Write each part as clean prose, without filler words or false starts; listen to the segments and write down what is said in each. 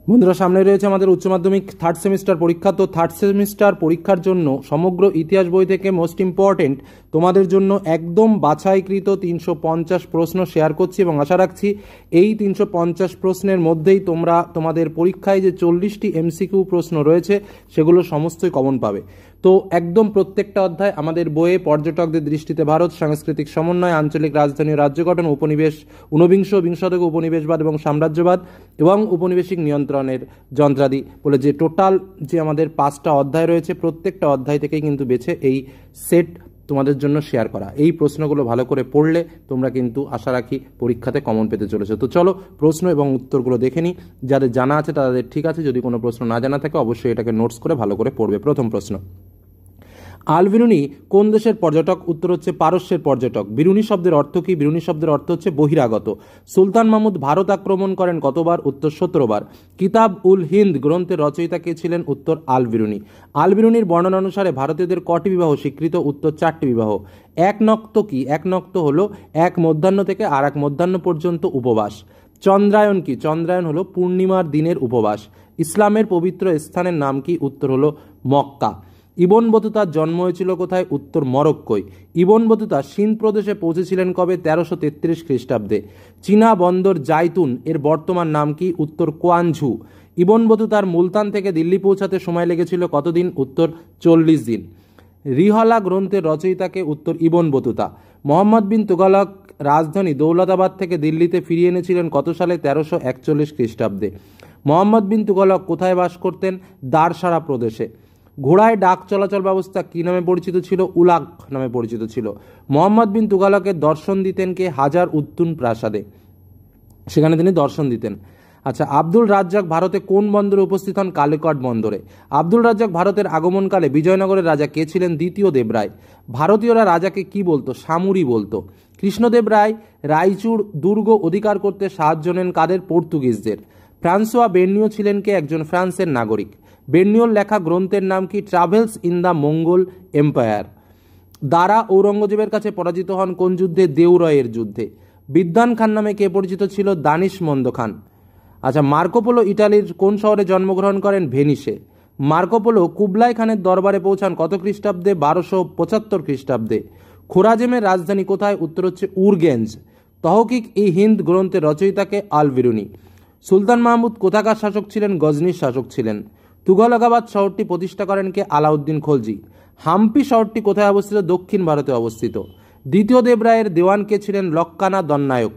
বন্ধুরা, সামনে রয়েছে আমাদের উচ্চ মাধ্যমিক থার্ড সেমিস্টার পরীক্ষা। তো থার্ড সেমিস্টার পরীক্ষার জন্য সমগ্র ইতিহাস বই থেকে মোস্ট ইম্পর্টেন্ট তোমাদের জন্য একদম বাছাইকৃত 350 প্রশ্ন শেয়ার করছি এবং আশা রাখছি এই 350 প্রশ্নের মধ্যেই তোমরা তোমাদের পরীক্ষায় যে 40টি এমসিকিউ প্রশ্ন রয়েছে সেগুলো সমস্তই কমন পাবে। তো একদম প্রত্যেকটা অধ্যায় আমাদের বইয়ে পর্যটকদের দৃষ্টিতে ভারত, সাংস্কৃতিক সমন্বয়, আঞ্চলিক রাজধানী ও রাজ্য গঠন, উপনিবেশ, ঊনবিংশ বিংশ শতক উপনিবেশবাদ এবং সাম্রাজ্যবাদ এবং উপনিবেশিক নিয়ন্ত্রণের যন্ত্রাদি বলে যে টোটাল যে আমাদের 5টা অধ্যায় রয়েছে, প্রত্যেকটা অধ্যায় থেকেই কিন্তু বেছে এই সেট তোমাদের জন্য শেয়ার করা। এই প্রশ্নগুলো ভালো করে পড়লে তোমরা কিন্তু আশা রাখি পরীক্ষাতে কমন পেতে চলেছে। তো চলো প্রশ্ন এবং উত্তরগুলো দেখে নিই। যাদের জানা আছে তাদের ঠিক আছে, যদি কোনো প্রশ্ন না জানা থাকে অবশ্যই এটাকে নোটস করে ভালো করে পড়বে। প্রথম প্রশ্ন, আল বিরুনি কোন দেশের পর্যটক? উত্তর হচ্ছে পারস্যের পর্যটক। বিরুনি শব্দের অর্থ কি? বিরুনি শব্দের অর্থ হচ্ছে বহিরাগত। সুলতান মাহমুদ ভারত আক্রমণ করেন কতবার? উত্তর 17 বার। কিতাব উল হিন্দ গ্রন্থের রচয়িতা কে ছিলেন? উত্তর আল বিরুনি। আল বিরুনির বর্ণনা অনুসারে ভারতীয়দের কটি বিবাহ স্বীকৃত? উত্তর 4টি বিবাহ। এক নক্ত কি? এক নক্ত হলো এক মধ্যাহ্ন থেকে আর এক মধ্যাহ্ন পর্যন্ত উপবাস। চন্দ্রায়ন কি? চন্দ্রায়ন হলো পূর্ণিমার দিনের উপবাস। ইসলামের পবিত্র স্থানের নাম কি? উত্তর হলো মক্কা। ইবন বতুতার জন্ম হয়েছিল কোথায়? উত্তর মরক্কোয়। ইবন বতুতা সিন্ধ প্রদেশে পৌঁছেছিলেন কবে? 1333 খ্রিস্টাব্দে। চীনা বন্দর জাইতুন এর বর্তমান নাম কি? উত্তর কোয়ানঝু। ইবন বতুতার মুলতান থেকে দিল্লি পৌঁছাতে সময় লেগেছিল কতদিন? উত্তর 40 দিন। রিহলা গ্রন্থের রচয়িতাকে? উত্তর ইবন বতুতা। মোহাম্মদ বিন তুগলক রাজধানী দৌলতাবাদ থেকে দিল্লিতে ফিরিয়ে এনেছিলেন কত সালে? 1341 খ্রিস্টাব্দে। মোহাম্মদ বিন তুগলক কোথায় বাস করতেন? দারসারা প্রদেশে। ঘোড়ায় ডাক চলাচল ব্যবস্থা কি নামে পরিচিত ছিল? উলাক নামে পরিচিত ছিল। মোহাম্মদ বিন তুগলকের দর্শন দিতেন কে? হাজার উদ্দুন প্রাসাদে, সেখানে তিনি দর্শন দিতেন। আচ্ছা, আব্দুল রাজ্জাক ভারতে কোন বন্দরে উপস্থিত হন? কালিকট বন্দরে। আব্দুল রাজ্জাক ভারতের আগমনকালে বিজয়নগরের রাজা কে ছিলেন? দ্বিতীয় দেবরায়। ভারতীয়রা রাজাকে কি বলতো? সামুরি বলতো। কৃষ্ণদেব রায় রায়চুর দুর্গ অধিকার করতে সাহায্য নেন কাদের? পর্তুগিজদের। ফ্রান্সোয়া বের্নিও ছিলেন কে? একজন ফ্রান্সের নাগরিক। বের্নিওর লেখা গ্রন্থের নাম কি? Travels in the Mangal empire. দারা ঔরঙ্গজেবের কাছে পরাজিত হন কোন যুদ্ধে? দেউরয়ের যুদ্ধে। বিদ্বান খান নামে কে পরিচিত ছিল? দানিশমন্দ খান। আচ্ছা, মার্কোপোলো ইটালির কোন শহরে জন্মগ্রহণ করেন? ভেনিসে। মার্কোপোলো কুবলাই খানের দরবারে পৌঁছান কত খ্রিস্টাব্দে? 1275 খ্রিস্টাব্দে। খোরাজেমের রাজধানী কোথায়? উত্তর হচ্ছে উরগেঞ্জ। তহকিক ই হিন্দ গ্রন্থের রচয়িতাকে? আল বিরুনি। সুলতান মাহমুদ কোথাকার শাসক ছিলেন? গজনির শাসক ছিলেন। তুগলকাবাদ শহরটি প্রতিষ্ঠা করেন কে? আলাউদ্দিন খলজি। হাম্পি শহরটি কোথায় অবস্থিত? দক্ষিণ ভারতে অবস্থিত। দ্বিতীয় দেবরায়ের দেওয়ান কে ছিলেন? লক্কানা দন্নায়ক।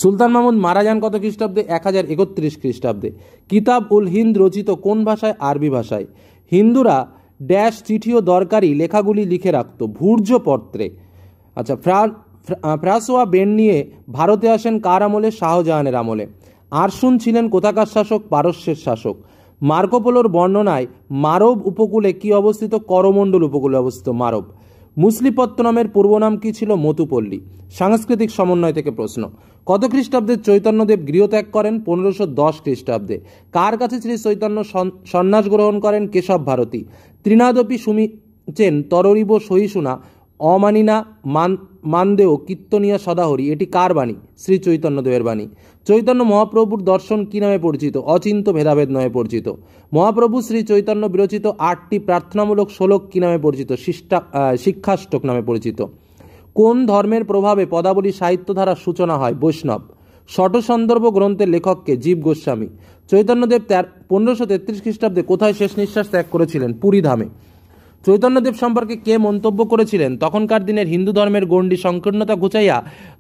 সুলতান মাহমুদ মারা যান কত খ্রিস্টাব্দে? 1031 খ্রিস্টাব্দে। কিতাব উল হিন্দ রচিত কোন ভাষায়? আরবি ভাষায়। হিন্দুরা ড্যাশ চিঠি ও দরকারি লেখাগুলি লিখে রাখত? ভূর্জপত্রে। আচ্ছা, ফ্রাসোয়া বের্নিয়ে ভারতে আসেন কার আমলে? শাহজাহানের আমলে। আরশুন ছিলেন কোথাকার শাসক? পারস্যের শাসক। মার্কোপোলোর বর্ণনায় মারব উপকূলে কি অবস্থিত? করমণ্ডল উপকূলে অবস্থিত মারব। মুসলিপত্তনমের পূর্ব নাম কি ছিল? মতুপল্লী। সাংস্কৃতিক সমন্বয় থেকে প্রশ্ন, কত খ্রিস্টাব্দে চৈতন্যদেব গৃহত্যাগ করেন? 1510 খ্রিস্টাব্দে। কার কাছে শ্রী চৈতন্য সন্ন্যাস গ্রহণ করেন? কেশব ভারতী। ত্রিনাদপি সুমিচেন তররিব সহিষ্ণুনা অমানিনা মানদেও কীর্তনিয়া সদাহরি। এটি কার বাণী? শ্রী চৈতন্যদেবের বাণী। চৈতন্য মহাপ্রভুর দর্শন কি নামে পরিচিত? অচিন্ত ভেদাভেদ নামে পরিচিত। মহাপ্রভু শ্রী চৈতন্য বিরচিত 8টি প্রার্থনামূলক শ্লোক কি নামে পরিচিত? শিক্ষাষ্টক নামে পরিচিত। কোন ধর্মের প্রভাবে পদাবলী সাহিত্যধারার সূচনা হয়? বৈষ্ণব। ষটসন্দর্ভ গ্রন্থের লেখককে? জীব গোস্বামী। চৈতন্যদেব 1533 খ্রিস্টাব্দে কোথায় শেষ নিঃশ্বাস ত্যাগ করেছিলেন? পুরীধামে। চৈতন্যদেব সম্পর্কে কে মন্তব্য করেছিলেন? তখনকার দিনের হিন্দু ধর্মের গণ্ডি সংকীর্ণতা ঘুচাইয়া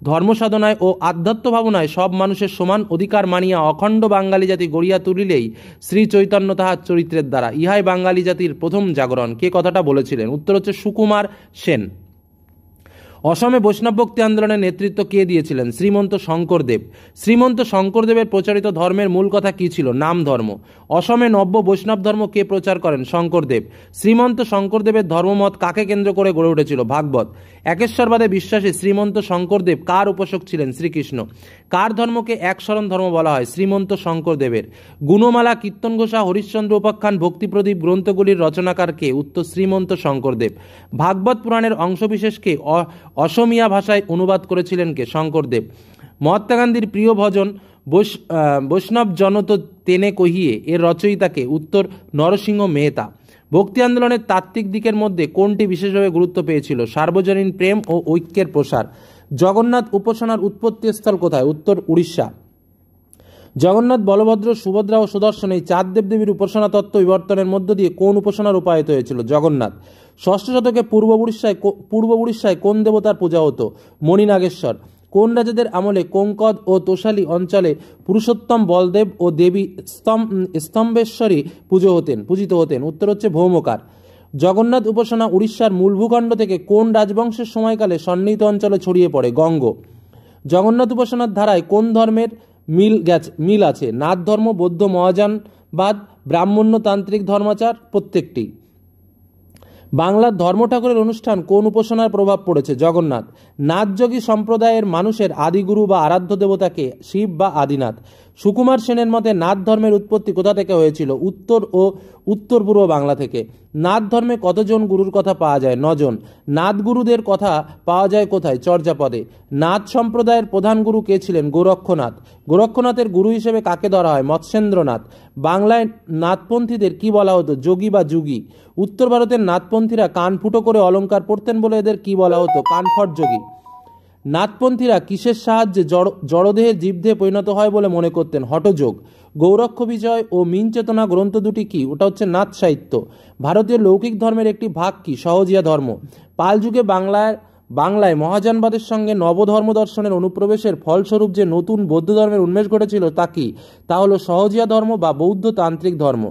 ধর্মসাধনায় ও আধ্যাত্ম ভাবনায় সব মানুষের সমান অধিকার মানিয়া অখণ্ড বাঙালি জাতি গড়িয়া তুলিলেই শ্রী চৈতন্য তাহার চরিত্রের দ্বারা। ইহাই বাঙালি জাতির প্রথম জাগরণ। কে কথাটা বলেছিলেন? উত্তর হচ্ছে সুকুমার সেন। অসমে বৈষ্ণব ভক্তি আন্দোলনের নেতৃত্ব কে দিয়েছিলেন? শ্রীমন্ত শঙ্করদেব। শ্রীমন্ত শঙ্করদেবের প্রচারিত ধর্মের মূল কথা কি ছিল? নাম ধর্ম। অসমে নব্য বৈষ্ণব ধর্ম কে প্রচার করেন? শঙ্করদেব। শ্রীমন্ত শঙ্করদেবের ধর্মমত কাকে কেন্দ্র করে গড়ে উঠেছিল? ভাগবত। একেশ্বরবাদে বিশ্বাসী শ্রীমন্ত শঙ্করদেব কার উপাসক ছিলেন? শ্রীকৃষ্ণ। কার ধর্মকে একশরণ ধর্ম বলা হয়? শ্রীমন্ত শঙ্করদেবের। গুণমালা, কীর্তন ঘোষা, হরিশ্চন্দ্র উপাখ্যান, ভক্তিপ্রদীপ গ্রন্থগুলির রচনাকার কে? উত্তর শ্রীমন্ত শঙ্করদেব। ভাগবত পুরাণের অংশবিশেষকে অসমিয়া ভাষায় অনুবাদ করেছিলেন কে? শঙ্করদেব। মহাত্মা গান্ধীর প্রিয় ভজন বৈষ্ণব জনত তেনে কহিয়ে এর রচয়িতাকে? উত্তর নরসিংহ মেহতা। ভক্তি আন্দোলনের তাত্ত্বিক দিকের মধ্যে কোনটি বিশেষভাবে গুরুত্ব পেয়েছিল? সার্বজনীন প্রেম ও ঐক্যের প্রসার। জগন্নাথ উপাসনার উৎপত্তিস্থল কোথায়? উত্তর উড়িষ্যা। জগন্নাথ, বলভদ্র, সুভদ্রা ও সুদর্শন এই চার দেবদেবীর উপাসনা তত্ত্ব বিবর্তনের মধ্য দিয়ে কোন উপাসনা রূপায়িত হয়েছিল? জগন্নাথ। ষষ্ঠ শতকে পূর্ব উড়িষ্যায় কোন দেবতার পূজা হতো? মণিনাগেশ্বর। কোন রাজাদের আমলে কোঙ্কদ ও তোষালী অঞ্চলে পুরুষোত্তম বলদেব ও দেবী স্তম্ভেশ্বরী পূজিত হতেন? উত্তর হচ্ছে ভৌমকার। জগন্নাথ উপাসনা উড়িষ্যার মূল ভূখণ্ড থেকে কোন রাজবংশের সময়কালে সন্নিহিত অঞ্চলে ছড়িয়ে পড়ে? গঙ্গ। জগন্নাথ উপাসনার ধারায় কোন ধর্মের মিল আছে? নাথ ধর্ম, বৌদ্ধ মহাযানবাদ, ব্রাহ্মণ্য, তান্ত্রিক ধর্মাচার, প্রত্যেকটি। বাংলার ধর্ম ঠাকুরের অনুষ্ঠান কোন উপাসনার প্রভাব পড়েছে? জগন্নাথ। নাথযোগী সম্প্রদায়ের মানুষের আদিগুরু বা আরাধ্য দেবতাকে? শিব বা আদিনাথ। সুকুমার সেনের মতে নাথ ধর্মের উৎপত্তি কোথা থেকে হয়েছিল? উত্তর ও উত্তর পূর্ব বাংলা থেকে। নাথ ধর্মে কতজন গুরুর কথা পাওয়া যায়? 9 জন। নাথ গুরুদের কথা পাওয়া যায় কোথায়? চর্যাপদে। নাথ সম্প্রদায়ের প্রধান গুরু কে ছিলেন? গোরক্ষনাথ। গোরক্ষনাথের গুরু হিসেবে কাকে ধরা হয়? মৎস্যেন্দ্রনাথ। বাংলায় নাথপন্থীদের কি বলা হতো? যোগী বা যুগী। উত্তর ভারতের নাথপন্থীরা কান ফুটো করে অলঙ্কার পড়তেন বলে এদের কি বলা হতো? কানফট যোগী। নাথপন্থীরা কিসের সাহায্যে জড়দেহের জীবদেহে পরিণত হয় বলে মনে করতেন? হঠযোগ। গৌরক্ষ বিজয় ও মিন চেতনা গ্রন্থ দুটি কি? ওটা হচ্ছে নাথ সাহিত্য। ভারতীয় লৌকিক ধর্মের একটি ভাগ কি? সহজিয়া ধর্ম। পাল যুগে বাংলায় মহাযানবাদের সঙ্গে নবধর্ম দর্শনের অনুপ্রবেশের ফলস্বরূপ যে নতুন বৌদ্ধ ধর্মের উন্মেষ ঘটেছিল তা কি? তা হলো সহজিয়া ধর্ম বা বৌদ্ধ তান্ত্রিক ধর্ম।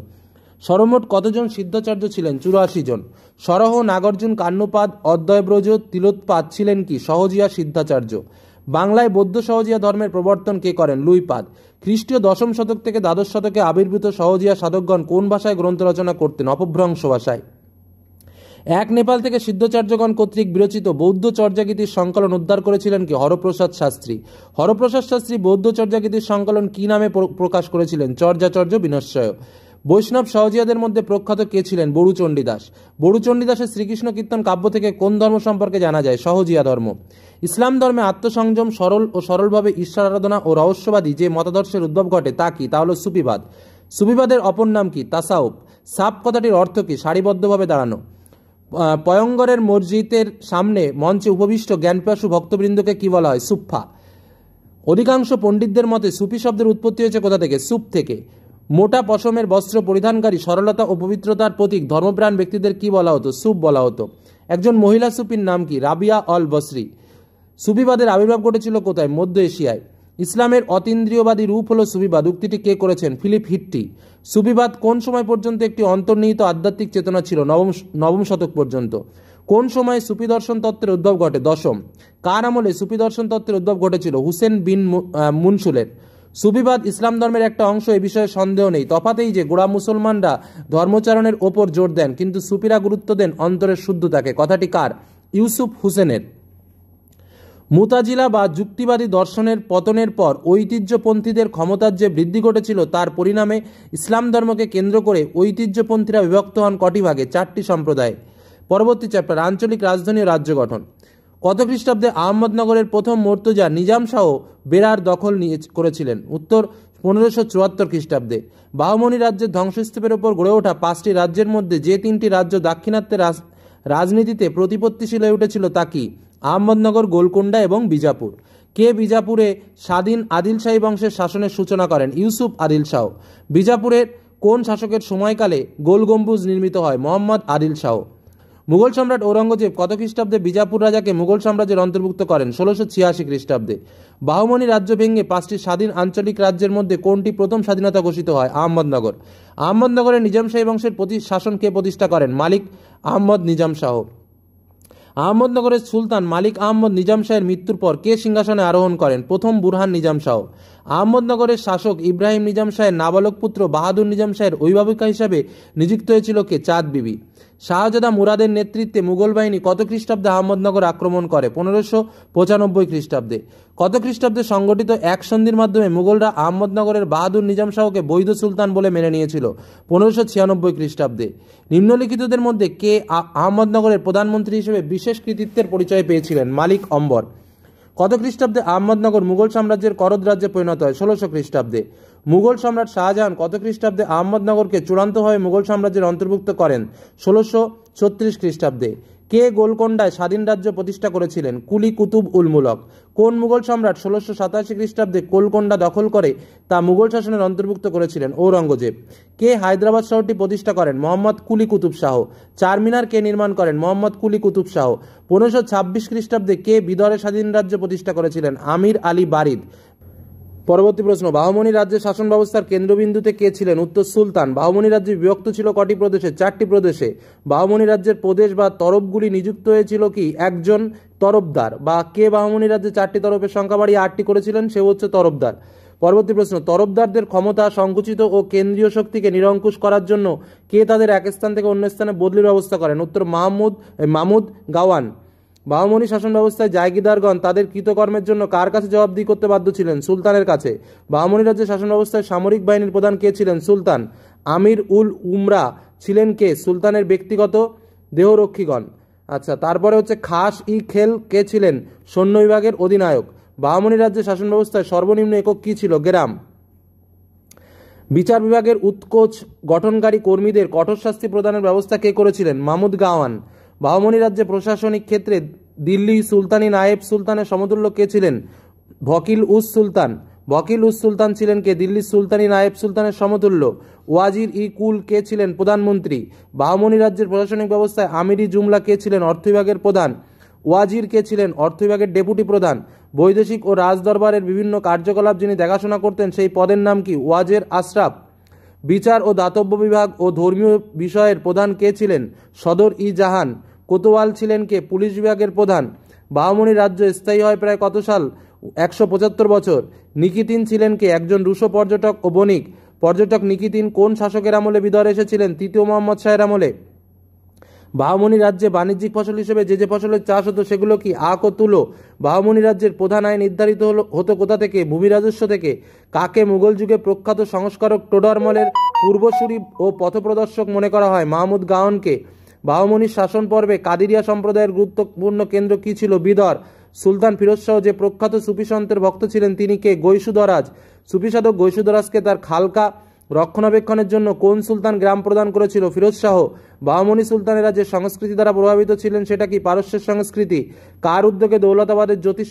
সর্বমোট কতজন সিদ্ধাচার্য ছিলেন? 84 জন। সরহ, নাগার্জুন, কান্যপাদ, অদ্বয়ব্রজ, তিলোৎপাদ ছিলেন কি? সহজিয়া সিদ্ধাচার্য। বাংলায় বৌদ্ধ সহজিয়া ধর্মের প্রবর্তন কে করেন? লুইপাদ। খ্রিস্টীয় 10ম শতক থেকে দ্বাদশ শতকে আবির্ভূত সহজিয়া সাধকগণ কোন ভাষায় গ্রন্থ রচনা করতেন? অপভ্রংশ ভাষায়। এক নেপাল থেকে সিদ্ধাচার্যগণ কর্তৃক বিরচিত বৌদ্ধ চর্যাগীতির সংকলন উদ্ধার করেছিলেন কি? হরপ্রসাদ শাস্ত্রী। হরপ্রসাদ শাস্ত্রী বৌদ্ধ চর্যাগীতির সংকলন কি নামে প্রকাশ করেছিলেন? চর্যাচর্য বিনশ্বয়। বৈষ্ণব সহজিয়াদের মধ্যে প্রখ্যাত কে ছিলেন? বড়ুচণ্ডীদাস। বড়ুচণ্ডীদাসের শ্রীকৃষ্ণ কীর্তন কাব্য থেকে কোন ধর্ম সম্পর্কে জানা যায়? সহজিয়া ধর্ম। ইসলাম ধর্মে আত্মসংযম, সরলভাবে ঈশ্বর আরাধনা ও রহস্যবাদী যে মতাদর্শের উদ্ভব ঘটে তা কি? তা হল সুফিবাদ। সুফিবাদের অপর নাম কি? তাসাউফ। সাপ কথাটির অর্থ কি? সারিবদ্ধভাবে দাঁড়ানো। পয়ঙ্গরের মসজিদের সামনে মঞ্চে উপবিষ্ট জ্ঞানপিপাসু ভক্তবৃন্দকে কি বলা হয়? সুফফা। অধিকাংশ পণ্ডিতদের মতে সুফি শব্দের উৎপত্তি হয়েছে কোথা থেকে? সুপ থেকে। মোটা পশমের বস্ত্র পরিধানকারী সরলতা ও পবিত্রতার প্রতীক ধর্মপ্রাণ ব্যক্তিদের কি বলা হতো? সুফ বলা হতো। একজন মহিলা সুফির নাম কি? রাবিয়া অল বসরি। সুফিবাদের আবির্ভাব ঘটেছিল কোথায়? মধ্য এশিয়ায়। ইসলামের অতীন্দ্রিয়বাদী রূপ হল সুফিবাদ। উক্তিটি কে করেছেন? Philip Hittite. সুফিবাদ কোন সময় পর্যন্ত একটি অন্তর্নিহিত আধ্যাত্মিক চেতনা ছিল? নবম শতক পর্যন্ত। কোন সময় সুফি দর্শন তত্ত্বের উদ্ভব ঘটে? 10ম। কার আমলে সুফি দর্শন তত্ত্বের উদ্ভব ঘটেছিল? হুসেন বিন মুনসুলের। সুফিবাদ ইসলাম ধর্মের একটা অংশ, এ বিষয়ে সন্দেহ নেই। তফাতেই যে গোড়া মুসলমানরা ধর্মচারণের ওপর জোর দেন, কিন্তু সুফিরা গুরুত্ব দেন অন্তরের শুদ্ধতাকে। কথাটি কার? ইউসুফ হুসেনের। মুতাজিলা বা যুক্তিবাদী দর্শনের পতনের পর ঐতিহ্যপন্থীদের ক্ষমতার যে বৃদ্ধি ঘটেছিল তার পরিণামে ইসলাম ধর্মকে কেন্দ্র করে ঐতিহ্যপন্থীরা বিভক্ত হন কটি ভাগে? 4টি সম্প্রদায়। পরবর্তী চ্যাপ্টার, আঞ্চলিক রাজধানী ও রাজ্য গঠন। কত খ্রিস্টাব্দে আহমদনগরের প্রথম মর্তুজা নিজাম শাহ বেরার দখল করেছিলেন? উত্তর 1574 খ্রিস্টাব্দে। বাহমনি রাজ্যের ধ্বংসস্তূপের ওপর গড়ে ওঠা 5টি রাজ্যের মধ্যে যে 3টি রাজ্য দাক্ষিণাত্যের রাজনীতিতে প্রতিপত্তিশীল হয়ে উঠেছিল তা কি? আহমদনগর, গোলকোন্ডা এবং বিজাপুর। কে বিজাপুরে স্বাধীন আদিল শাহী বংশের শাসনের সূচনা করেন? ইউসুফ আদিল শাহ। বিজাপুরের কোন শাসকের সময়কালে গোল গম্বুজ নির্মিত হয়? মোহাম্মদ আদিল শাহ। মুঘল সম্রাট ঔরঙ্গজেব কত খ্রিস্টাব্দে বিজাপুর রাজাকে মুঘল সাম্রাজ্যের অন্তর্ভুক্ত করেন? 1686 খ্রিস্টাব্দে। বাহমনি রাজ্য ভেঙে 5টি স্বাধীন আঞ্চলিক রাজ্যের মধ্যে কোনটি প্রথম স্বাধীনতা ঘোষিত হয়? আহমদনগর। আহমদনগরের নিজাম শাহী বংশের শাসন কে প্রতিষ্ঠা করেন? মালিক আহমদ নিজাম শাহ। আহমদনগরের সুলতান মালিক আহমদ নিজাম শাহের মৃত্যুর পর কে সিংহাসনে আরোহণ করেন? প্রথম বুরহান নিজাম শাহ। আহমদনগরের শাসক ইব্রাহিম নিজাম শাহের নাবালক পুত্র বাহাদুর নিজাম শাহের অভিভাবিকা হিসাবে নিযুক্ত হয়েছিল কে? চাঁদ বিবি। শাহজাদা মুরাদের নেতৃত্বে মুঘল বাহিনী কত খ্রিস্টাব্দে আহমদনগর আক্রমণ করে? 1595 খ্রিস্টাব্দে। কত খ্রিস্টাব্দে সংগঠিত এক সন্ধির মাধ্যমে মুঘলরা আহমদনগরের বাহাদুর নিজাম শাহকে বৈধ সুলতান বলে মেনে নিয়েছিল? 1596 খ্রিস্টাব্দে। নিম্নলিখিতদের মধ্যে কে আহমদনগরের প্রধানমন্ত্রী হিসেবে বিশেষ কৃতিত্বের পরিচয় পেয়েছিলেন? মালিক অম্বর। কত খ্রিস্টাব্দে আহমদনগর মুঘল সাম্রাজ্যের করদ রাজ্যে পরিণত হয়? 1600 খ্রিস্টাব্দে। মুঘল সম্রাট শাহজাহান কত খ্রিস্টাব্দে আহমদনগরকে চূড়ান্তভাবে মুঘল সাম্রাজ্যের অন্তর্ভুক্ত করেন? 1636 খ্রিস্টাব্দে। কে গোলকোন্ডায় স্বাধীন রাজ্য প্রতিষ্ঠা করেছিলেন? কুলি কুতুব উল মুলক। কোন মুঘল সম্রাট 1687 খ্রিস্টাব্দে গোলকোন্ডা দখল করে তা মুঘল শাসনের অন্তর্ভুক্ত করেছিলেন? ঔরঙ্গজেব। কে হায়দ্রাবাদ শহরটি প্রতিষ্ঠা করেন? মোহাম্মদ কুলি কুতুব শাহ। চারমিনার কে নির্মাণ করেন? মোহাম্মদ কুলি কুতুব শাহ। 1526 খ্রিস্টাব্দে কে বিদরে স্বাধীন রাজ্য প্রতিষ্ঠা করেছিলেন? আমির আলী বারিদ। পরবর্তী প্রশ্ন, বাহমনি রাজ্যের শাসন ব্যবস্থার কেন্দ্রবিন্দুতে কে ছিলেন? উত্তর সুলতান। বাহমনি রাজ্য বিভক্ত ছিল কটি প্রদেশে? 4টি প্রদেশে। বাহমনি রাজ্যের প্রদেশ বা তরফগুলি নিযুক্ত হয়েছিল কি? একজন তরফদার। বা কে বাহমনি রাজ্যে 4টি তরফের সংখ্যা বাড়িয়ে 8টি করেছিলেন? সে হচ্ছে তরফদার। পরবর্তী প্রশ্ন, তরফদারদের ক্ষমতা সংকুচিত ও কেন্দ্রীয় শক্তিকে নিরঙ্কুশ করার জন্য কে তাদের এক স্থান থেকে অন্য স্থানে বদলির ব্যবস্থা করেন? উত্তর মাহমুদ গাওয়ান। বাহমনি শাসন ব্যবস্থায় জায়গিদারগণ তাদের কৃতকর্মের জন্য কার কাছে জবাবদিহি করতে বাধ্য ছিলেন? সুলতানের কাছে। বাহমনি রাজ্যের শাসন ব্যবস্থায় সামরিক বাহিনীর প্রধান কে ছিলেন? সুলতান। আমির উল উমরা ছিলেন কে? সুলতানের ব্যক্তিগত দেহরক্ষীগণ। আচ্ছা, তারপরে হচ্ছে খাস ই খেল কে ছিলেন? সৈন্য বিভাগের অধিনায়ক। বাহমনি রাজ্যের শাসন ব্যবস্থায় সর্বনিম্ন একক কি ছিল? গ্রাম। বিচার বিভাগের উৎকোচ গঠনকারী কর্মীদের কঠোর শাস্তি প্রদানের ব্যবস্থা কে করেছিলেন? মাহমুদ গাওয়ান। বাহমনি রাজ্যে প্রশাসনিক ক্ষেত্রে দিল্লি সুলতানি নায়েব সুলতানের সমতুল্য কে ছিলেন? ভকিল উস সুলতান। ভকিল উস সুলতান ছিলেন কে? দিল্লি সুলতানি নায়েব সুলতানের সমতুল্য। ওয়াজির ই কুল কে ছিলেন? প্রধানমন্ত্রী। বাহমনি রাজ্যের প্রশাসনিক ব্যবস্থায় আমিরি জুমলা কে ছিলেন? অর্থ বিভাগের প্রধান। ওয়াজির কে ছিলেন? অর্থ বিভাগের ডেপুটি প্রধান। বৈদেশিক ও রাজদরবারের বিভিন্ন কার্যকলাপ যিনি দেখাশোনা করতেন সেই পদের নাম কি? ওয়াজের আশরাফ। বিচার ও দাতব্য বিভাগ ও ধর্মীয় বিষয়ের প্রধান কে ছিলেন? সদর ই জাহান। কোতোয়াল ছিলেন কে? পুলিশ বিভাগের প্রধান। বাহমনি রাজ্য স্থায়ী হয় প্রায় কত সাল? 175 বছর। নিকিতিন ছিলেন কে? একজন রুশো পর্যটক ও বণিক। পর্যটক নিকিতিন কোন শাসকের আমলে বিদরে এসেছিলেন? তৃতীয় মোহাম্মদ শাহের আমলে। বাহমনি রাজ্যে বাণিজ্যিক ফসল হিসেবে যে ফসলের চাষ হতো সেগুলো কি? আখ ও তুলো। বাহমনি রাজ্যের প্রধান আয় নির্ধারিত হতো কোথা থেকে? ভূমি রাজস্ব থেকে। কাকে মুঘল যুগে প্রখ্যাত সংস্কারক টোডরমলের পূর্বসূরি ও পথপ্রদর্শক মনে করা হয়? মাহমুদ গাওয়ানকে। বাহমনির শাসন পর্বে কাদিরিয়া সম্প্রদায়ের গুরুত্বপূর্ণ কেন্দ্র কি ছিল? বিদর। সুলতান ফিরোজ শাহ যে প্রখ্যাত সুফি সন্তের ভক্ত ছিলেন তিনি কে? গৈসুদরাজ। সুফি সাধক গৈসুদরাজকে তার খালকা রক্ষণাবেক্ষণের জন্য কোন সুলতান গ্রাম প্রদান করেছিল? ফিরোজ শাহ। বাহমনি সুলতানেরা যে সংস্কৃতি দ্বারা প্রভাবিত ছিলেন সেটা কি? পারস্যের সংস্কৃতি। কার উদ্যোগে দৌলতাবাদের জ্যোতিষ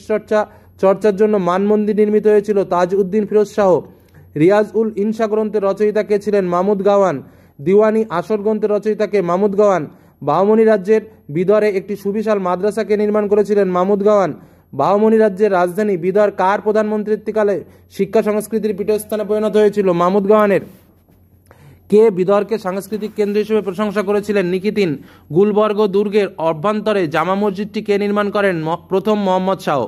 চর্চার জন্য মানমন্দির নির্মিত হয়েছিল? তাজ উদ্দিন ফিরোজ শাহ। রিয়াজ উল ইনসা গ্রন্থের রচয়িতা কে ছিলেন? মাহমুদ গাওয়ান। দিওয়ানি আসর গ্রন্থের রচয়িতা কে? মাহমুদ গাওয়ান। বাহমনি রাজ্যের বিদরে একটি সুবিশাল মাদ্রাসাকে নির্মাণ করেছিলেন? মাহমুদ গাওয়ান। বাহমনি রাজ্যের রাজধানী বিদর কার প্রধানমন্ত্রীত্বকালে শিক্ষা সংস্কৃতির পীঠস্থানে পরিণত হয়েছিল? মাহমুদ গাওয়ানের। কে বিদরকে সাংস্কৃতিক কেন্দ্র হিসেবে প্রশংসা করেছিলেন? নিকিতিন। গুলবর্গ দুর্গের অভ্যন্তরে জামা মসজিদটি কে নির্মাণ করেন? প্রথম মোহাম্মদ শাহ।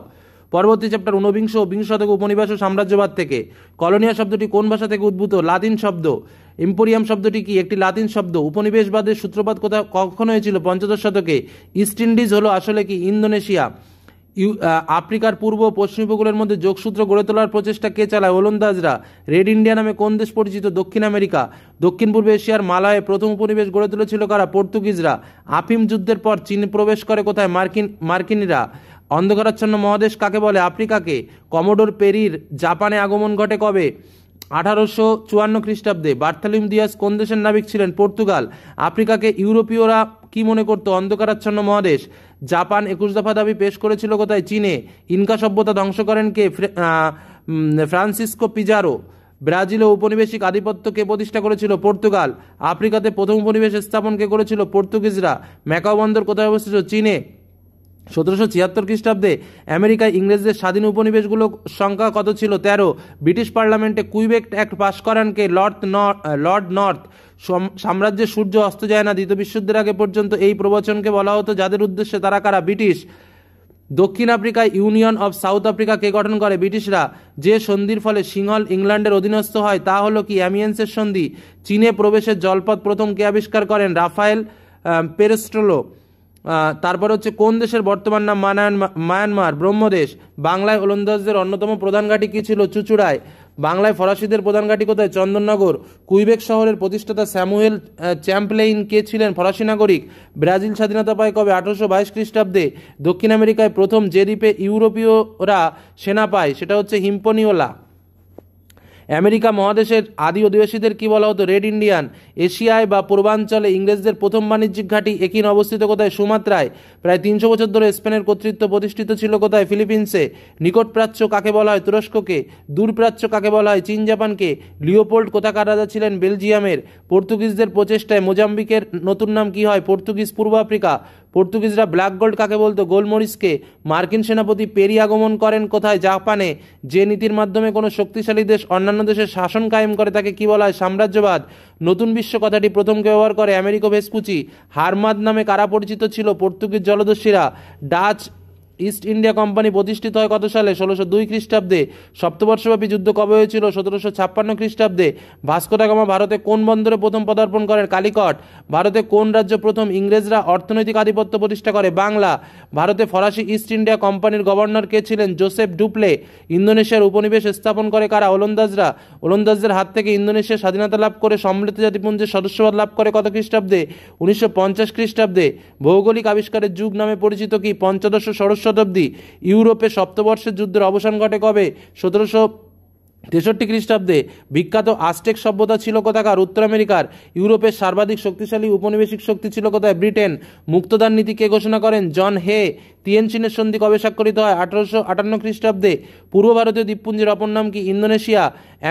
পরবর্তী চ্যাপ্টার ঊনবিংশ ও বিংশ শতক উপনিবেশ ও সাম্রাজ্যবাদ থেকে। কলোনিয়া শব্দটি কোন ভাষা থেকে উদ্ভূত? লাতিন শব্দ। ইম্পোরিয়াম শব্দটি কি? একটি লাতিন শব্দ। উপনিবেশবাদের সূত্রপাত কখন হয়েছিল? 15 শতকে। ইস্ট ইন্ডিজ হলো আসলে কি? ইন্দোনেশিয়া। আফ্রিকার পূর্ব ও পশ্চিম উপকূলের মধ্যে যোগসূত্র গড়ে তোলার প্রচেষ্টা কে চালায়? ওলন্দাজরা। রেড ইন্ডিয়া নামে কোন দেশ পরিচিত? দক্ষিণ আমেরিকা। দক্ষিণ পূর্ব এশিয়ার মালয়ে প্রথম উপনিবেশ গড়ে তুলেছিল কারা? পর্তুগিজরা। আফিম যুদ্ধের পর চীন প্রবেশ করে কোথায়? মার্কিনিরা। অন্ধকারাচ্ছন্ন মহাদেশ কাকে বলে? আফ্রিকাকে। কমোডোর পেরির জাপানে আগমন ঘটে কবে? 1854 খ্রিস্টাব্দে। বার্থালিম দিয়াস কোন দেশের নাবিক ছিলেন? পর্তুগাল। আফ্রিকাকে ইউরোপীয়রা কি মনে করত? অন্ধকারাচ্ছন্ন মহাদেশ। জাপান 21 দফা দাবি পেশ করেছিল কোথায়? চীনে। ইনকা সভ্যতা ধ্বংস করেন কে? Francisco Pizarro. ব্রাজিলে ঔপনিবেশিক আধিপত্য কে প্রতিষ্ঠা করেছিল? পর্তুগাল। আফ্রিকাতে প্রথম উপনিবেশ স্থাপন কে করেছিল? পর্তুগিজরা। ম্যাকাও বন্দর কোথায় অবস্থিত? চীনে। 1776 খ্রিস্টাব্দে আমেরিকায় ইংরেজদের স্বাধীন উপনিবেশগুলোর সংখ্যা কত ছিল? 13। ব্রিটিশ পার্লামেন্টে কুইবেক অ্যাক্ট পাশ করান কে? Lord north. সাম্রাজ্যের সূর্য অস্ত যায় না দ্বিতীয় বিশ্বযুদ্ধের আগে পর্যন্ত এই প্রবচনকে বলা হতো যাদের উদ্দেশ্যে তারা কারা? ব্রিটিশ। দক্ষিণ আফ্রিকায় ইউনিয়ন অব সাউথ আফ্রিকা কে গঠন করে? ব্রিটিশরা। যে সন্ধির ফলে সিংহল ইংল্যান্ডের অধীনস্থ হয় তা হলো কি? অ্যামিয়েন্সের সন্ধি। চীনে প্রবেশের জলপথ প্রথম কে আবিষ্কার করেন? রাফায়েল পেরেস্ট্রোলো। তারপর হচ্ছে কোন দেশের বর্তমান নাম? মায়ানমার। ব্রহ্মদেশ। বাংলায় ওলন্দাজদের অন্যতম প্রধান ঘাঁটি কি ছিল? চুঁচুড়ায়। বাংলায় ফরাসিদের প্রধান ঘাঁটি কোথায়? চন্দননগর। কুইবেক শহরের প্রতিষ্ঠাতা স্যামুয়েল চ্যাম্পলেইন কে ছিলেন? ফরাসি নাগরিক। ব্রাজিল স্বাধীনতা পায় কবে? 1822 খ্রিস্টাব্দে। দক্ষিণ আমেরিকায় প্রথম যে দ্বীপে ইউরোপীয়রা সেনা পায় সেটা হচ্ছে হিম্পনিওলা। আমেরিকা মহাদেশের আদি অধিবাসীদের কি বলা হতো? Red Indian. এশিয়ায় বা পূর্বাঞ্চলে ইংরেজদের প্রথম বাণিজ্যিক ঘাঁটি একিন অবস্থিত কোথায়? সুমাত্রায়। প্রায় 300 বছর ধরে স্পেনের কর্তৃত্ব প্রতিষ্ঠিত ছিল কোথায়? ফিলিপিন্সে। নিকট প্রাচ্য কাকে বলা হয়? তুরস্ককে। দূর প্রাচ্য কাকে বলা হয়? চীন জাপানকে। লিওপোল্ড কোথাকার রাজা ছিলেন? বেলজিয়ামের। পর্তুগিজদের প্রচেষ্টায় মোজাম্বিকের নতুন নাম কি হয়? পর্তুগিজ পূর্ব আফ্রিকা। পর্তুগিজরা ব্ল্যাক গোল্ড কাকে বলতো? গোলমরিচকে। মার্কিন সেনাপতি পেরি আগমন করেন কোথায়? জাপানে। যে নীতির মাধ্যমে কোনো শক্তিশালী দেশ অন্যান্য দেশের শাসন কায়েম করে তাকে কি বলা হয়? সাম্রাজ্যবাদ। নতুন বিশ্ব কথাটি প্রথমকে ব্যবহার করে আমেরিকো ভেসপুচি। হারমাদ নামে কারা পরিচিত ছিল? পর্তুগিজ জলদস্যুরা। ডাচ ইস্ট ইন্ডিয়া কোম্পানি প্রতিষ্ঠিত হয় কত সালে? 1602 খ্রিস্টাব্দে। সপ্তবর্ষব্যাপী যুদ্ধ কবে হয়েছিল? 1756 খ্রিস্টাব্দে। ভাস্কো দা গামা ভারতে কোন বন্দরে প্রথম পদার্পণ করেন? কালিকট। ভারতে কোন রাজ্য প্রথম ইংরেজরা অর্থনৈতিক আধিপত্য প্রতিষ্ঠা করে? বাংলা। ভারতে ফরাসি ইস্ট ইন্ডিয়া কোম্পানির গভর্নর কে ছিলেন? জোসেফ ডুপ্লে। ইন্দোনেশিয়ার উপনিবেশ স্থাপন করে কারা? ওলন্দাজরা। ওলন্দাজদের হাত থেকে ইন্দোনেশিয়া স্বাধীনতা লাভ করে সম্মিলিত জাতিপুঞ্জের সদস্যপদ লাভ করে কত খ্রিস্টাব্দে? 1950 খ্রিস্টাব্দে। ভৌগোলিক আবিষ্কারের যুগ নামে পরিচিত কি? পঞ্চদশ ষোড়শ শতাব্দী। ইউরোপে সপ্তবর্ষের যুদ্ধের অবসান ঘটে কবে? 1763 খ্রিস্টাব্দে। বিখ্যাত আজটেক সভ্যতা ছিল কোথাকার? উত্তর আমেরিকার। ইউরোপের সর্বাধিক শক্তিশালী উপনিবেশিক শক্তি ছিল কোথায়? ব্রিটেন। মুক্তদান নীতি কে ঘোষণা করেন? জন হে। তিয়েনজিনের সন্ধি কবে স্বাক্ষরিত হয়? 1858 খ্রিস্টাব্দে। পূর্ব ভারতীয় দ্বীপপুঞ্জের অপর নাম কি? ইন্দোনেশিয়া।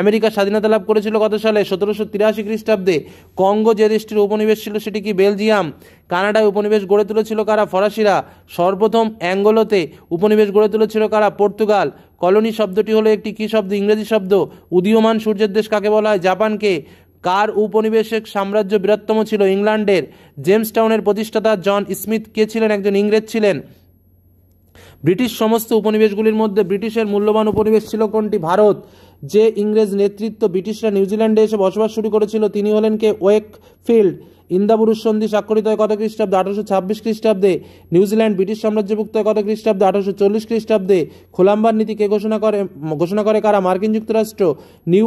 আমেরিকা স্বাধীনতা লাভ করেছিল কত সালে? 1783 খ্রিস্টাব্দে। কঙ্গো যে দেশটির উপনিবেশ ছিল সেটি কি? বেলজিয়াম। কানাডায় উপনিবেশ গড়ে তুলেছিল কারা? ফরাসিরা। সর্বপ্রথম অ্যাঙ্গোলোতে উপনিবেশ গড়ে তুলেছিল কারা? পর্তুগাল। কলোনি শব্দটি হলো একটি কি শব্দ? ইংরেজি শব্দ। উদীয়মান সূর্যের দেশ কাকে বলা হয়? জাপানকে। কার উপনিবেশিক সাম্রাজ্য বৃহত্তম ছিল? ইংল্যান্ডের। জেমস টাউনের প্রতিষ্ঠাতা জন স্মিথ কে ছিলেন? একজন ইংরেজ ছিলেন। ব্রিটিশ সমস্ত উপনিবেশগুলির মধ্যে ব্রিটিশের মূল্যবান উপনিবেশ ছিল কোনটি? ভারত। যে ইংরেজ নেতৃত্ব ব্রিটিশরা নিউজিল্যান্ডে এসে বসবাস শুরু করেছিল তিনি হলেন কে? ওয়েকফিল্ড। ইন্দাবুরুস সন্ধি স্বাক্ষরিত হয় কত খ্রিস্টাব্দে? 1826 খ্রিস্টাব্দে। নিউজিল্যান্ড ব্রিটিশ সাম্রাজ্যভুক্ত হয় কত খ্রিস্টাব্দে? 1840 খ্রিস্টাব্দে। খোলাম্বার নীতি কে ঘোষণা করে কারা? মার্কিন যুক্তরাষ্ট্র। নিউ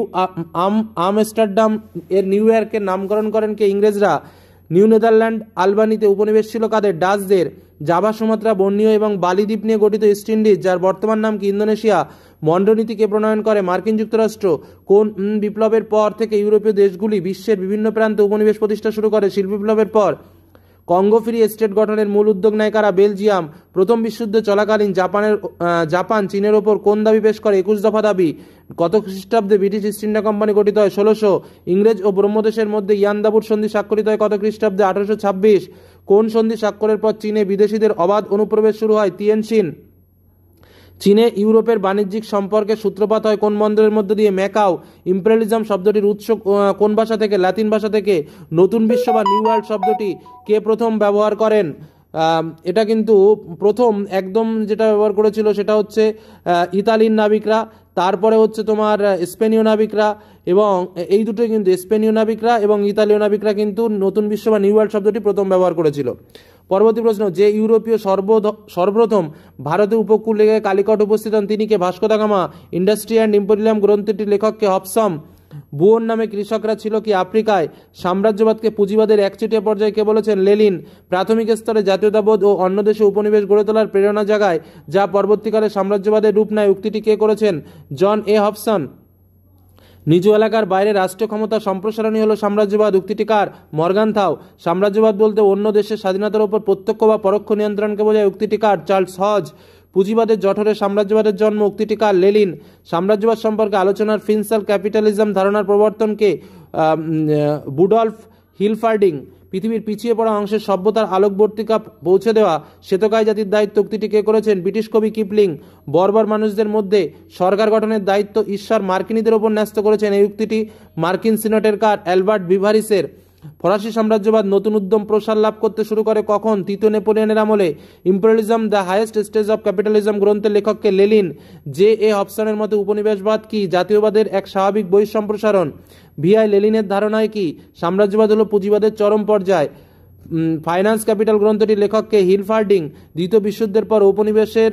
আমস্টারডাম এর নিউ ইয়র্কের নামকরণ করেন কে? ইংরেজরা। নিউ নেদারল্যান্ড আলবানিতে উপনিবেশ ছিল কাদের? ডাচদের। জাভা, সুমাত্রা, বর্নিও এবং বালি দ্বীপ নিয়ে গঠিত ইস্ট ইন্ডিজ যার বর্তমান নাম কি? ইন্দোনেশিয়া। মন্ডনীতি কে প্রণয়ন করে? মার্কিন যুক্তরাষ্ট্র। কোন বিপ্লবের পর থেকে ইউরোপীয় দেশগুলি বিশ্বের বিভিন্ন প্রান্তে উপনিবেশ প্রতিষ্ঠা শুরু করে? শিল্প বিপ্লবের পর। কঙ্গো ফ্রি স্টেট গঠনের মূল উদ্যোগ নেয় কারা? বেলজিয়াম। প্রথম বিশ্বযুদ্ধ চলাকালীন জাপান চীনের ওপর কোন দাবি পেশ করে? 21 দফা দাবি। কত খ্রিস্টাব্দে ব্রিটিশ ইস্ট ইন্ডিয়া কোম্পানি গঠিত হয়? 1600। ইংরেজ ও ব্রহ্মদেশের মধ্যে ইয়ান্দাবুর সন্ধি স্বাক্ষরিত হয় কত খ্রিস্টাব্দে? 1826। কোন সন্ধি স্বাক্ষরের পর চীনে বিদেশিদের অবাধ অনুপ্রবেশ শুরু হয়? তিয়েনজিন। চীনে ইউরোপের বাণিজ্যিক সম্পর্কের সূত্রপাত হয় কোন বন্দরের মধ্য দিয়ে? ম্যাকাও। ইম্পেরিয়ালিজম শব্দটির উৎস কোন ভাষা থেকে? লাতিন ভাষা থেকে। নতুন বিশ্ব বা নিউ ওয়ার্ল্ড শব্দটি কে প্রথম ব্যবহার করেন? এটা কিন্তু প্রথম একদম যেটা ব্যবহার করেছিল সেটা হচ্ছে ইতালির নাবিকরা, তারপরে হচ্ছে তোমার স্পেনীয় নাবিকরা, এবং এই দুটোই কিন্তু স্পেনীয় নাবিকরা এবং ইতালীয় নাবিকরা কিন্তু নতুন বিশ্ব বা নিউ ওয়ার্ল্ড শব্দটি প্রথম ব্যবহার করেছিল। পরবর্তী প্রশ্ন, যে ইউরোপীয় সর্বপ্রথম ভারতের উপকূল রেখায় কালিকট উপস্থিত হন তিনি কে? Vasco da Gama. Industry and imperium গ্রন্থটির লেখককে? হবসন। বুয়ন নামে কৃষকরা ছিল কি? আফ্রিকায়। সাম্রাজ্যবাদকে পুঁজিবাদের একচেটিয়া পর্যায়ে কে বলেছেন? লেনিন। প্রাথমিক স্তরে জাতীয়তাবোধ ও অন্য দেশে উপনিবেশ গড়ে তোলার প্রেরণা জাগায় যা পরবর্তীকালে সাম্রাজ্যবাদের রূপ নেয় উক্তিটি কে করেছেন? জন এ হবসন। নিজ এলাকার বাইরে রাষ্ট্রীয় ক্ষমতা সম্প্রসারণই হলো সাম্রাজ্যবাদ উক্তিটি কার? মর্গানথাউ। সাম্রাজ্যবাদ বলতে অন্য দেশের স্বাধীনতার উপর প্রত্যক্ষ বা পরোক্ষ নিয়ন্ত্রণকে বোঝায় উক্তিটি কার? চার্লস হজ। পুঁজিবাদের জঠরে সাম্রাজ্যবাদের জন্ম উক্তিটি কার? লেনিন। সাম্রাজ্যবাদ সম্পর্কে আলোচনার ফিন্সাল ক্যাপিটালিজম ধারণার প্রবর্তনকে? বুডল্ফ হিলফার্ডিং। পৃথিবীর পিছিয়ে পড়া অংশের সভ্যতার আলোকবর্তিকা পৌঁছে দেওয়া শ্বেতকায় জাতির দায়িত্ব উক্তিটি কে করেছেন? ব্রিটিশ কবি কিপলিং। বর্বর মানুষদের মধ্যে সরকার গঠনের দায়িত্ব ঈশ্বর মার্কিনীদের ওপর ন্যস্ত করেছেন এই উক্তিটি মার্কিন সিনেটের কার? অ্যালবার্ট ভিভারিসের। ফরাসি সাম্রাজ্যবাদ নতুন উদ্যম প্রসার লাভ করতে শুরু করে কখন? তৃতীয় নেপোলিয়নের আমলে। Imperialism the highest stage of capitalism গ্রন্থের লেখককে? লেনিন। জে এ হবসনের মতে উপনিবেশবাদ কি? জাতীয়বাদের এক স্বাভাবিক বহিঃসম্প্রসারণ। ভিআই লেনিনের ধারণায় কি? সাম্রাজ্যবাদ হলো পুঁজিবাদের চরম পর্যায়। ফাইন্যান্স ক্যাপিটাল গ্রন্থটির লেখককে? হিলফার্ডিং। দ্বিতীয় বিশ্বযুদ্ধের পর উপনিবেশের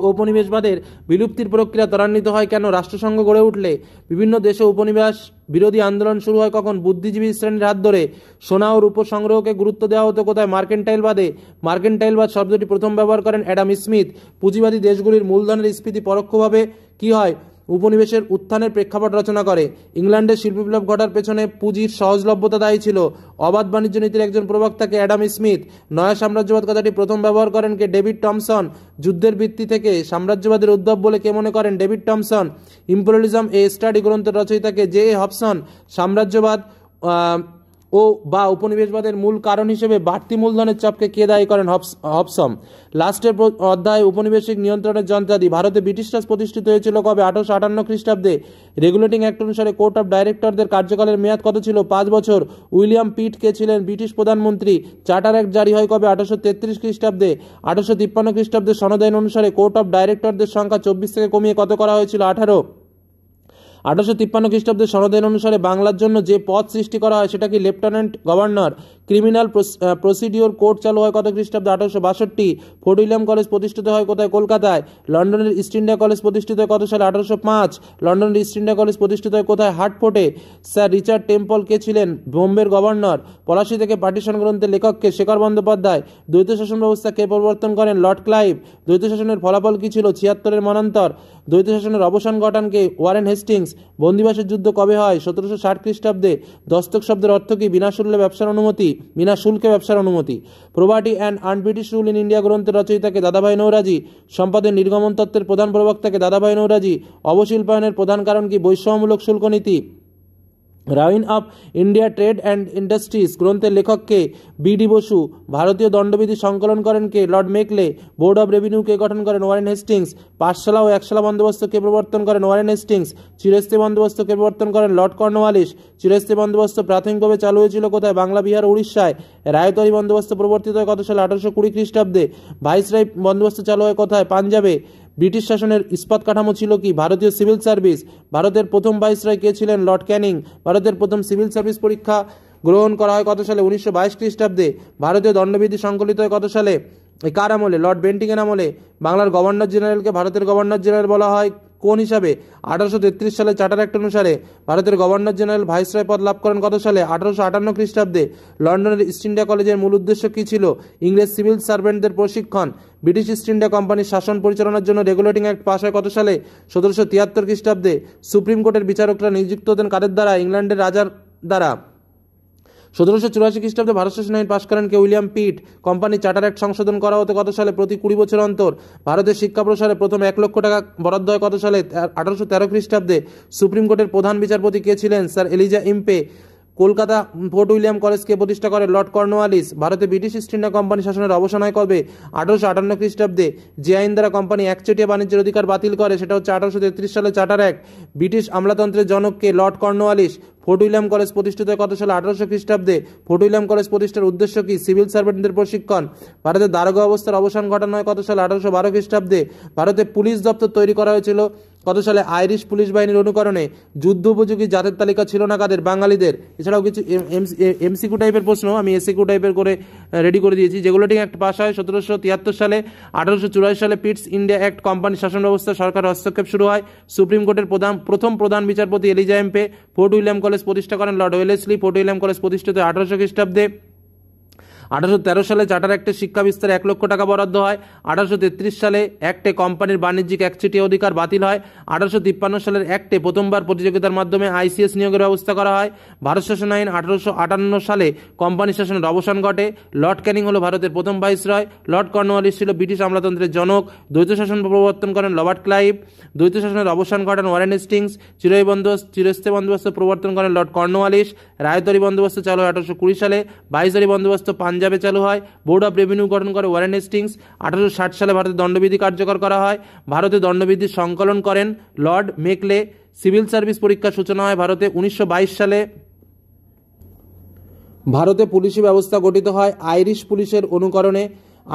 ঔপনিবেশবাদের বিলুপ্তির প্রক্রিয়া ত্বরান্বিত হয় কেন? রাষ্ট্রসংঘ গড়ে উঠলে। বিভিন্ন দেশে উপনিবেশ বিরোধী আন্দোলন শুরু হয় কখন? বুদ্ধিজীবী শ্রেণীর হাত ধরে। সোনা ও রূপো সংগ্রহকে গুরুত্ব দেওয়া হতো কোথায়? মার্কেন্টাইলবাদে। মার্কেন্টাইলবাদ শব্দটি প্রথম ব্যবহার করেন অ্যাডাম স্মিথ। পুঁজিবাদী দেশগুলির মূলধনের স্ফীতি পরোক্ষভাবে কি হয়? উপনিবেশের উত্থানের প্রেক্ষাপট রচনা করে। ইংল্যান্ডের শিল্প বিপ্লব ঘটার পেছনে পুঁজির সহজলভ্যতা দায়ী ছিল। অবাধ বাণিজ্য নীতির একজন প্রবক্তাকে অ্যাডাম স্মিথ। নয়া সাম্রাজ্যবাদ কথাটি প্রথম ব্যবহার করেন কে? David Thomson. যুদ্ধের ভিত্তি থেকে সাম্রাজ্যবাদের উদ্ভব বলে কে মনে করেন? David Thomson. Imperialism a study গ্রন্থের রচয়িতাকে? J A Hobson. সাম্রাজ্যবাদ ও বা উপনিবেশবাদের মূল কারণ হিসেবে বাড়তি মূলধনের চাপকে কে দায়ী করেন? হবসন। লাস্টের অধ্যায় উপনিবেশিক নিয়ন্ত্রণের যন্ত্রাদি। ভারতে ব্রিটিশ রাজ প্রতিষ্ঠিত হয়েছিল কবে? 1858 খ্রিস্টাব্দে। রেগুলেটিং অ্যাক্ট অনুসারে কোর্ট অফ ডাইরেক্টরদের কার্যকালের মেয়াদ কত ছিল? 5 বছর। উইলিয়াম পিট কে ছিলেন ব্রিটিশ প্রধানমন্ত্রী? চার্টার অ্যাক্ট জারি হয় কবে? 1833 খ্রিস্টাব্দে। 1853 খ্রিস্টাব্দে সনদ আইন অনুসারে কোর্ট অফ ডাইরেক্টরদের সংখ্যা 24 থেকে কমিয়ে কত করা হয়েছিল? 18। 1853 খ্রিস্টাব্দে সনদ আইন অনুসারে বাংলার জন্য যে পদ সৃষ্টি করা হয় সেটা কি? Lieutenant governor. Criminal procedure court চালু হয় কত খ্রিস্টাব্দে? 1862। ফোর্ট উইলিয়াম কলেজ প্রতিষ্ঠিত হয় কোথায়? কলকাতায়। লন্ডনের ইস্ট ইন্ডিয়া কলেজ প্রতিষ্ঠিত হয় কত সালে? 1805। লন্ডনের ইস্ট ইন্ডিয়া কলেজ প্রতিষ্ঠিত হয় কোথায়? হার্টফোর্টে। স্যার রিচার্ড টেম্পল কে ছিলেন বোম্বের গভর্নর? পলাশী থেকে পার্টিশন গ্রন্থের লেখককে? শেখর বন্দ্যোপাধ্যায়। দ্বৈত শাসন ব্যবস্থা কে প্রবর্তন করেন? Lord Clive. দ্বৈত শাসনের ফলাফল কি ছিল? 76-এর মনান্তর। দ্বৈত শাসনের অবসান ঘটান কে? Warren Hastings. বন্দিবাসের যুদ্ধ কবে হয়? 1760 খ্রিস্টাব্দে। দস্তক শব্দের অর্থ কি? বিনা শুল্কে ব্যবসার অনুমতি। Property and un-British rule in India গ্রন্থের রচয়িতাকে? দাদাভাই নৌরাজি। সম্পদের নির্গমন তত্ত্বের প্রধান প্রবক্তাকে? দাদাভাই নৌরাজি। অবশিল্পায়নের প্রধান কারণ কি? বৈষম্যমূলক শুল্ক নীতি। Ruin of India trade and industries গ্রন্থের লেখককে? বি.ডি. বসু। ভারতীয় দণ্ডবিধি সংকলন করেন কে? Lord Macaulay. Board of revenue কে গঠন করেন? Warren Hastings. পাঠশালা ও একশালা বন্দোবস্ত কে প্রবর্তন করেন? Warren Hastings. চিরস্থায়ী বন্দোবস্ত কে প্রবর্তন করেন? Lord Cornwallis. চিরস্থায়ী বন্দোবস্ত প্রাথমিকভাবে চালু হয়েছিল কোথায়? বাংলা, বিহার, উড়িষ্যায়। রায়তরি বন্দোবস্ত প্রবর্তিত হয় কত সালে? 1820 খ্রিস্টাব্দে। ভাইসরয় বন্দোবস্ত চালু হয় কোথায়? পাঞ্জাবে। ব্রিটিশ শাসনের ইস্পাত কাঠামো ছিল কি? ভারতীয় সিভিল সার্ভিস। ভারতের প্রথম ভাইসরয় কে ছিলেন? লর্ড ক্যানিং। ভারতের প্রথম সিভিল সার্ভিস পরীক্ষা গ্রহণ করা হয় কত সালে? 1922 খ্রিস্টাব্দে। ভারতীয় দণ্ডবিধি সংকলিত হয় কত সালে? কার আমলে? লর্ড বেন্টিংয়ের আমলে। বাংলার গভর্নর জেনারেলকে ভারতের গভর্নর জেনারেল বলা হয় কোন হিসাবে? 1833 সালে চার্টার অ্যাক্ট অনুসারে। ভারতের গভর্নর জেনারেল ভাইসরয় পদ লাভ করেন কত সালে? 1858 খ্রিস্টাব্দে। লন্ডনের ইস্ট ইন্ডিয়া কলেজের মূল উদ্দেশ্য কী ছিল? ইংরেজ সিভিল সার্ভেন্টদের প্রশিক্ষণ। ব্রিটিশ ইস্ট ইন্ডিয়া কোম্পানির শাসন পরিচালনার জন্য রেগুলেটিং অ্যাক্ট পাস হয় কত সালে? 1773 খ্রিস্টাব্দে। সুপ্রিম কোর্টের বিচারকরা নিযুক্ত হতেন কাদের দ্বারা? ইংল্যান্ডের রাজার দ্বারা। 1784 খ্রিস্টাব্দে ভারত শাসন আইন পাশ করেন কে? William Pitt. Company charter act সংশোধন করা হতো কত সালে? প্রতি 20 বছর অন্তর। ভারতের শিক্ষা প্রসারে প্রথম 1 লক্ষ টাকা বরাদ্দ হয় কত সালে? 1813 খ্রিস্টাব্দে। সুপ্রিম কোর্টের প্রধান বিচারপতি কে ছিলেন? Sir Eliza Impey. Kolkata fort William কলেজকে প্রতিষ্ঠা করে? Lord Cornwallis. ভারতে ব্রিটিশ ইস্ট ইন্ডিয়া কোম্পানি শাসনের অবসান হয় কবে? 1858 খ্রিস্টাব্দে। যে আইন দ্বারা কোম্পানি একচেটিয়া বাণিজ্যের অধিকার বাতিল করে সেটা হচ্ছে 1833 সালে চার্টার অ্যাক্ট। ব্রিটিশ আমলাতন্ত্রের জনককে? Lord Cornwallis. Fort William College প্রতিষ্ঠিত হয় কত সালে? 1800 খ্রিস্টাব্দে। ফোর্ট উইলিয়াম কলেজ প্রতিষ্ঠার উদ্দেশ্য কি? সিভিল সার্ভেন্টদের প্রশিক্ষণ। ভারতের দারোগা অবস্থার অবসান ঘটানো হয় কত সালে? 1812 খ্রিস্টাব্দে। ভারতে পুলিশ দপ্তর তৈরি করা হয়েছিল কত সালে? আইরিশ পুলিশ বাহিনীর অনুকরণে। যুদ্ধ উপযোগী জাতের তালিকা ছিল না কাদের? বাঙালিদের। এছাড়াও কিছু এমসিকিউ টাইপের প্রশ্ন আমি এসিকিউ টাইপের করে রেডি করে দিয়েছি। রেগুলেটিং অ্যাক্ট পাস হয় 1773 সালে। 1884 সালে পিটস ইন্ডিয়া অ্যাক্ট কোম্পানি শাসন ব্যবস্থা সরকার হস্তক্ষেপ শুরু হয়। সুপ্রিম কোর্টের প্রথম প্রধান বিচারপতি এলিজা এম্পে। ফোর্ট উইলিয়াম কলেজ প্রতিষ্ঠা করেন Lord Wellesley. Fort William College প্রতিষ্ঠিত 1800 খ্রিস্টাব্দে। 1813 সালে চার্টার অ্যাক্টে শিক্ষা বিস্তারে 1 লক্ষ টাকা বরাদ্দ হয়। 1833 সালে অ্যাক্টে কোম্পানির বাণিজ্যিক একচেটিয়া অধিকার বাতিল হয়। 1853 সালের অ্যাক্টে প্রথমবার প্রতিযোগিতার মাধ্যমে আইসিএস নিয়োগের ব্যবস্থা করা হয়। ভারত শাসন আইন 1858 সালে কোম্পানি শাসনের অবসান ঘটে। লর্ড ক্যানিং হল ভারতের প্রথম ভাইসরয়। লর্ড কর্নওয়ালিস ছিল ব্রিটিশ আমলাতন্ত্রের জনক। দ্বৈত শাসন প্রবর্তন করেন রবার্ট ক্লাইভ। দ্বৈত শাসনের অবসান ঘটান ওয়ারেন হেস্টিংস। চিরস্থায়ী বন্দোবস্ত প্রবর্তন করেন লর্ড কর্নওয়ালিস। রায়তরি বন্দোবস্ত চালু হয় 1820 সালে। ভাইসরয় বন্দোবস্ত পাঞ্জাবে চালু হয়। বোর্ড অফ রেভিনিউ গঠন করে ওয়ারেন হেস্টিংস। 1860 সালে ভারতে দণ্ডবিধি কার্যকর করা হয়। ভারতে দণ্ডবিধি সংকলন করেন লর্ড মেকলে। সিভিল সার্ভিস পরীক্ষার সূচনা হয় ভারতে 1922 সালে। ভারতে পুলিশি ব্যবস্থা গঠিত হয় আইরিশ পুলিশের অনুকরণে।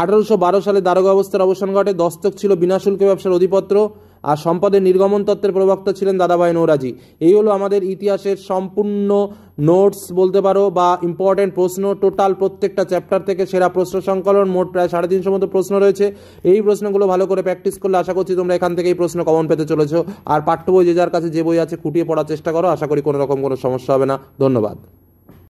1812 সালে দারোগা ব্যবস্থার অবসান ঘটে। দস্তক ছিল বিনা শুল্কে ব্যবসার অধিপত্র। আর সম্পদের নির্গমন তত্ত্বের প্রবক্তা ছিলেন দাদাভাই নৌরাজি। এই হলো আমাদের ইতিহাসের সম্পূর্ণ নোটস বলতে পারো বা ইম্পর্টেন্ট প্রশ্ন, টোটাল প্রত্যেকটা চ্যাপ্টার থেকে সেরা প্রশ্ন সংকলন, মোট প্রায় 350 মতো প্রশ্ন রয়েছে। এই প্রশ্নগুলো ভালো করে প্র্যাকটিস করলে আশা করছি তোমরা এখান থেকে এই প্রশ্ন কমন পেতে চলেছো। আর পাঠ্য বই যে যার কাছে যে বই আছে খুঁটিয়ে পড়ার চেষ্টা করো, আশা করি কোনো রকম কোনো সমস্যা হবে না। ধন্যবাদ।